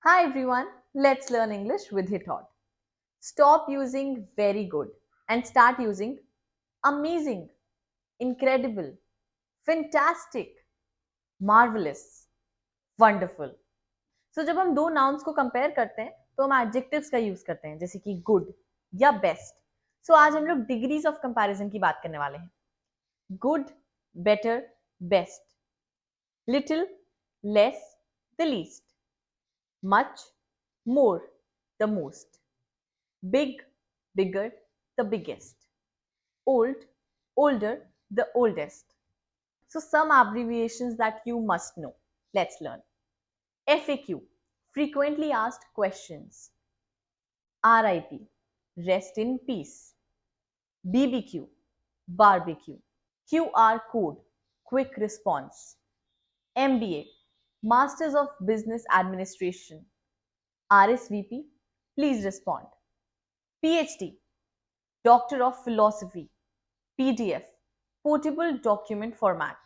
Hi everyone, let's learn English with HITHOT. Stop using very good and start using amazing, incredible, fantastic, marvelous, wonderful. So जब हम दो nouns को compare करते हैं तो हम adjectives का use करते हैं जैसे कि good या best. So आज हम लोग degrees of comparison की बात करने वाले हैं. Good, better, best. Little, less, the least. Much, more, the most. Big, bigger, the biggest. Old, older, the oldest. So some abbreviations that you must know. Let's learn. FAQ, frequently asked questions. RIP, rest in peace. BBQ, barbecue. QR code, quick response. MBA, Masters of Business Administration. RSVP, please respond. PhD, Doctor of Philosophy. PDF, portable document format.